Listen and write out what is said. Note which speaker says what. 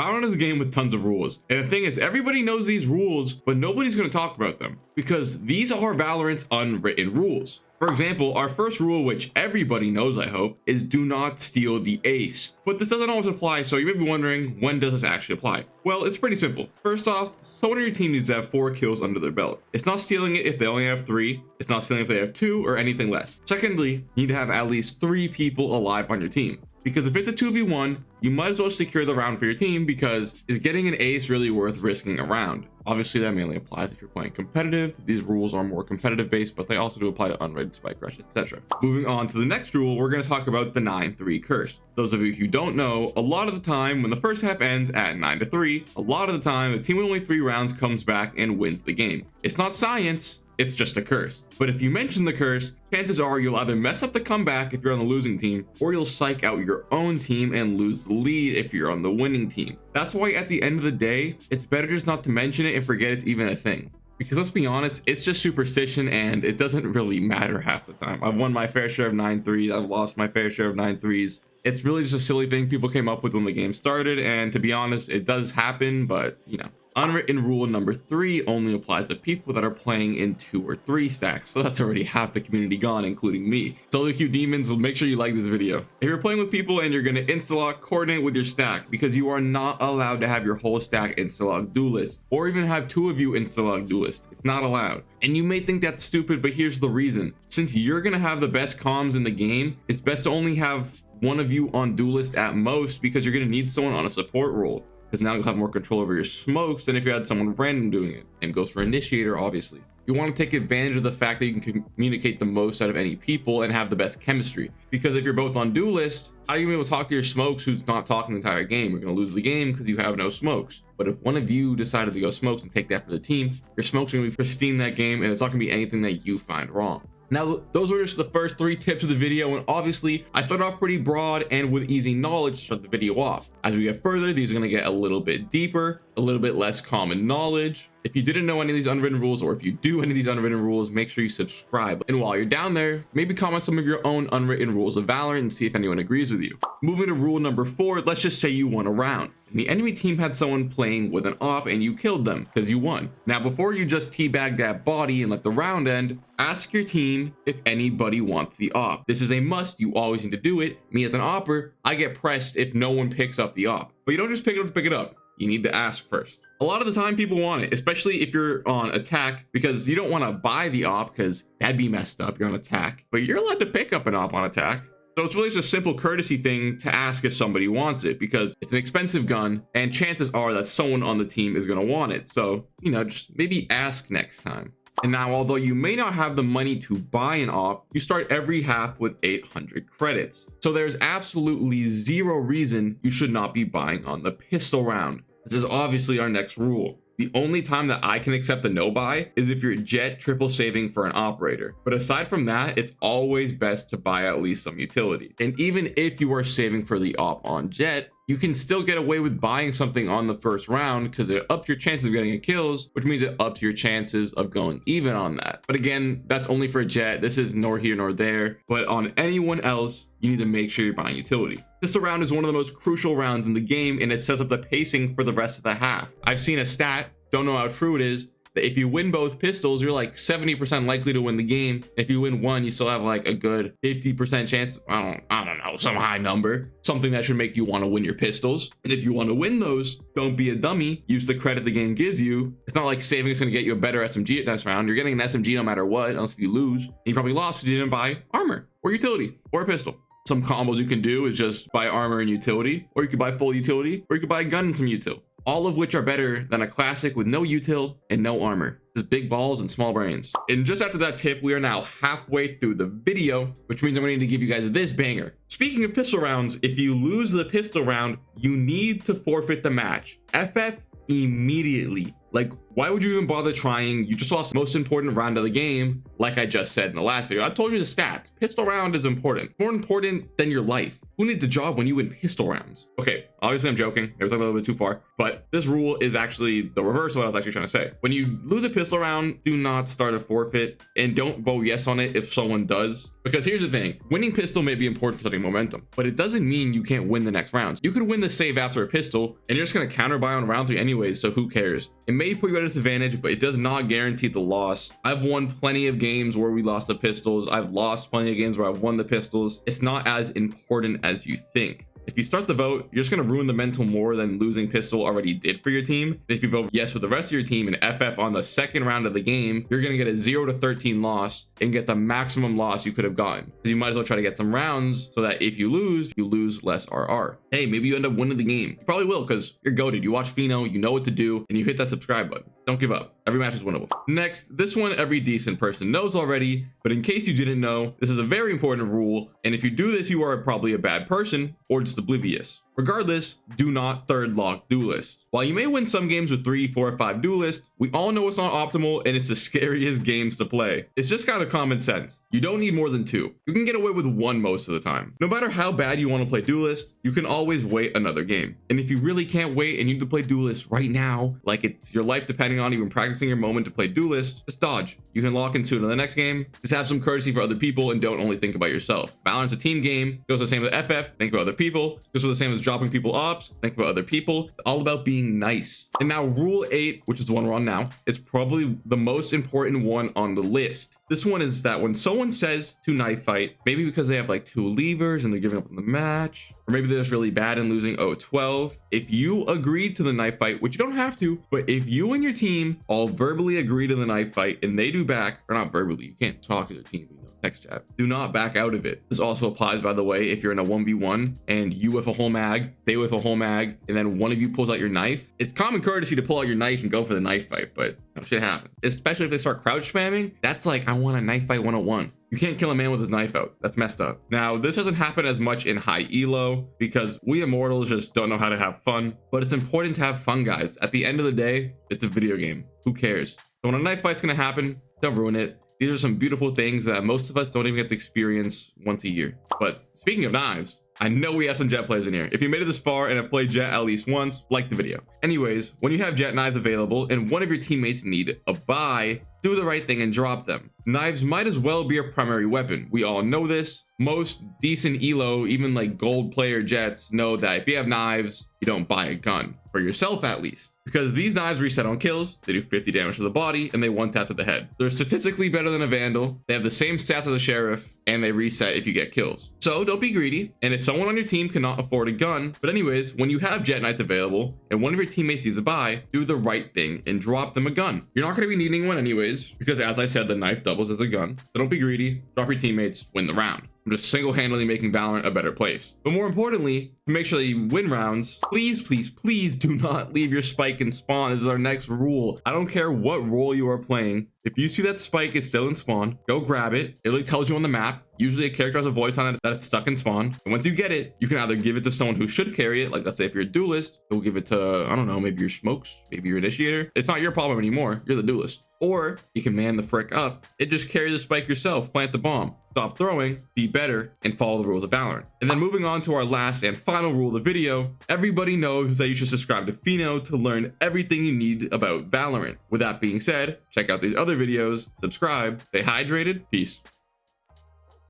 Speaker 1: Valorant is a game with tons of rules, and the thing is, everybody knows these rules, but nobody's going to talk about them because these are Valorant's unwritten rules. For example, our first rule, which everybody knows, I hope, is do not steal the ace. But this doesn't always apply, so you may be wondering, when does this actually apply? Well, it's pretty simple. First off, someone on your team needs to have 4 kills under their belt. It's not stealing it if they only have 3. It's not stealing if they have 2 or anything less. Secondly, you need to have at least 3 people alive on your team. Because if it's a 2v1, you might as well secure the round for your team, because is getting an ace really worth risking a round? Obviously, that mainly applies if you're playing competitive. These rules are more competitive based, but they also do apply to unrated spike rush, etc. Moving on to the next rule, we're going to talk about the 9-3 curse. Those of you who don't know, a lot of the time when the first half ends at 9-3, a lot of the time the team with only 3 rounds comes back and wins the game. It's not science. It's just a curse. But if you mention the curse, chances are you'll either mess up the comeback if you're on the losing team, or you'll psych out your own team and lose the lead if you're on the winning team. That's why at the end of the day, it's better just not to mention it and forget it's even a thing. Because let's be honest, it's just superstition and it doesn't really matter half the time. I've won my fair share of 9-3s, I've lost my fair share of 9-3s. It's really just a silly thing people came up with when the game started, and to be honest, it does happen, but you know. Unwritten rule number 3 only applies to people that are playing in 2 or 3 stacks, so that's already half the community gone, including me. So the cute demons, make sure you like this video. If you're playing with people and you're going to insta-lock, coordinate with your stack, because you are not allowed to have your whole stack insta-lock duelist, or even have 2 of you insta-lock duelist. It's not allowed. And you may think that's stupid, but here's the reason. Since you're going to have the best comms in the game, it's best to only have one of you on duelist at most, because you're going to need someone on a support role. Because now you'll have more control over your smokes than if you had someone random doing it. And goes for initiator, obviously. You want to take advantage of the fact that you can communicate the most out of any people and have the best chemistry. Because if you're both on duelist, how are you going to be able to talk to your smokes who's not talking the entire game? You're going to lose the game because you have no smokes. But if one of you decided to go smokes and take that for the team, your smokes are going to be pristine that game, and it's not going to be anything that you find wrong. Now, those were just the first 3 tips of the video, and obviously I started off pretty broad and with easy knowledge to start the video off. As we get further, these are going to get a little bit deeper, a little bit less common knowledge. If you didn't know any of these unwritten rules, or if you do any of these unwritten rules, make sure you subscribe. And while you're down there, maybe comment some of your own unwritten rules of Valorant and see if anyone agrees with you. Moving to rule number 4, let's just say you won a round. The enemy team had someone playing with an op and you killed them because you won. Now, before you just teabag that body and let the round end, ask your team if anybody wants the op. This is a must. You always need to do it. Me as an opper, I get pressed if no one picks up the op. But you don't just pick it up to pick it up. You need to ask first. A lot of the time people want it, especially if you're on attack, because you don't want to buy the op because that'd be messed up. You're on attack, but you're allowed to pick up an op on attack. So it's really just a simple courtesy thing to ask if somebody wants it, because it's an expensive gun and chances are that someone on the team is going to want it. So, you know, just maybe ask next time. And now, although you may not have the money to buy an op, you start every half with 800 credits. So there's absolutely zero reason you should not be buying on the pistol round. This is obviously our next rule. The only time that I can accept a no buy is if you're Jett triple saving for an operator. But aside from that, it's always best to buy at least some utility. And even if you are saving for the op on Jett, you can still get away with buying something on the first round because it ups your chances of getting kills, which means it ups your chances of going even on that. But again, that's only for Jett. This is nor here nor there. But on anyone else, you need to make sure you're buying utility. This round is one of the most crucial rounds in the game, and it sets up the pacing for the rest of the half. I've seen a stat, don't know how true it is, that if you win both pistols, you're like 70% likely to win the game. If you win one, you still have like a good 50% chance. I don't know, some high number, something that should make you want to win your pistols. And if you want to win those, don't be a dummy. Use the credit the game gives you. It's not like saving is going to get you a better SMG at next round. You're getting an SMG no matter what, unless if you lose. And you probably lost because you didn't buy armor or utility or a pistol. Some combos you can do is just buy armor and utility, or you could buy full utility, or you could buy a gun and some util. All of which are better than a classic with no util and no armor. Just big balls and small brains. And just after that tip, we are now halfway through the video, which means I'm going to need to give you guys this banger. Speaking of pistol rounds, if you lose the pistol round, you need to forfeit the match. FF immediately. Like, why would you even bother trying? You just lost the most important round of the game. Like I just said in the last video, I told you the stats. Pistol round is important, more important than your life. Who needs a job when you win pistol rounds? Okay, obviously I'm joking. It was a little bit too far, but this rule is actually the reverse of what I was actually trying to say. When you lose a pistol round, do not start a forfeit, and don't vote yes on it if someone does. Because here's the thing, winning pistol may be important for setting momentum, but it doesn't mean you can't win the next rounds. You could win the save after a pistol, and you're just gonna counter buy on round 3 anyways, so who cares? It may put you at a disadvantage, but it does not guarantee the loss. I've won plenty of games where we lost the pistols. I've lost plenty of games where I've won the pistols. It's not as important as you think. If you start the vote, you're just going to ruin the mental more than losing pistol already did for your team. And if you vote yes with the rest of your team and FF on the second round of the game, you're going to get a 0 to 13 loss and get the maximum loss you could have gotten. Because you might as well try to get some rounds so that if you lose less RR. Hey, maybe you end up winning the game. You probably will because you're goated. You watch Fyno, you know what to do, and you hit that subscribe button. Don't give up. Every match is winnable. Next, this one every decent person knows already, but in case you didn't know, this is a very important rule, and if you do this, you are probably a bad person or just oblivious. Regardless, do not third lock duelist. While you may win some games with 3, 4, or 5 duelists, we all know it's not optimal and it's the scariest games to play. It's just kind of common sense. You don't need more than 2. You can get away with 1 most of the time. No matter how bad you want to play duelist, you can always wait another game. And if you really can't wait and you need to play duelist right now, like it's your life depending on you and practicing your moment to play duelist, just dodge. You can lock in soon in the next game. Just have some courtesy for other people and don't only think about yourself. Valorant's a team game. Goes the same with FF. Think about other people. Goes the same as dropping people ops. Think about other people. It's all about being nice. And now rule 8, which is the one we're on now, is probably the most important one on the list. This one is that when someone says to knife fight, maybe because they have like 2 levers and they're giving up on the match, or maybe they're just really bad and losing 0-12. If you agreed to the knife fight, which you don't have to, but if you and your team all verbally agree to the knife fight and they do back, or not verbally, you can't talk to the team, you know, text chat, do not back out of it. This also applies, by the way, if you're in a 1v1 and you with a whole mag, they with a whole mag, and then one of you pulls out your knife. It's common courtesy to pull out your knife and go for the knife fight, but shit happens. Especially if they start crouch spamming, that's like, I want a knife fight 101. You can't kill a man with his knife out. That's messed up. Now, this doesn't happen as much in high elo because we immortals just don't know how to have fun, but it's important to have fun, guys. At the end of the day, it's a video game. Who cares? So when a knife fight's gonna happen, don't ruin it. These are some beautiful things that most of us don't even get to experience once a year. But speaking of knives, I know we have some Jett players in here. If you made it this far and have played Jett at least once, like the video. Anyways, when you have Jett knives available and one of your teammates need a buy, do the right thing and drop them. Knives might as well be a primary weapon. We all know this. Most decent elo, even like gold player Jetts, know that if you have knives, you don't buy a gun. For yourself at least. Because these knives reset on kills, they do 50 damage to the body, and they 1-tap to the head. They're statistically better than a Vandal, they have the same stats as a Sheriff, and they reset if you get kills. So don't be greedy, and if someone on your team cannot afford a gun, but anyways, when you have Jett Knights available, and one of your teammates needs a buy, do the right thing and drop them a gun. You're not going to be needing one anyways, because as I said, the knife doubles as a gun. So don't be greedy, drop your teammates, win the round. I'm just single-handedly making Valorant a better place. But more importantly, to make sure that you win rounds, please, please, please do not leave your spike in spawn. This is our next rule. I don't care what role you are playing. If you see that spike is still in spawn, go grab it. It like tells you on the map. Usually a character has a voice on it that it's stuck in spawn. And once you get it, you can either give it to someone who should carry it. Like let's say if you're a duelist, you'll give it to, I don't know, maybe your smokes, maybe your initiator. It's not your problem anymore. You're the duelist. Or you can man the frick up and just carry the spike yourself, plant the bomb, stop throwing, be better, and follow the rules of Valorant. And then moving on to our last and final rule of the video, everybody knows that you should subscribe to Fyno to learn everything you need about Valorant. With that being said, check out these other videos, subscribe, stay hydrated, peace.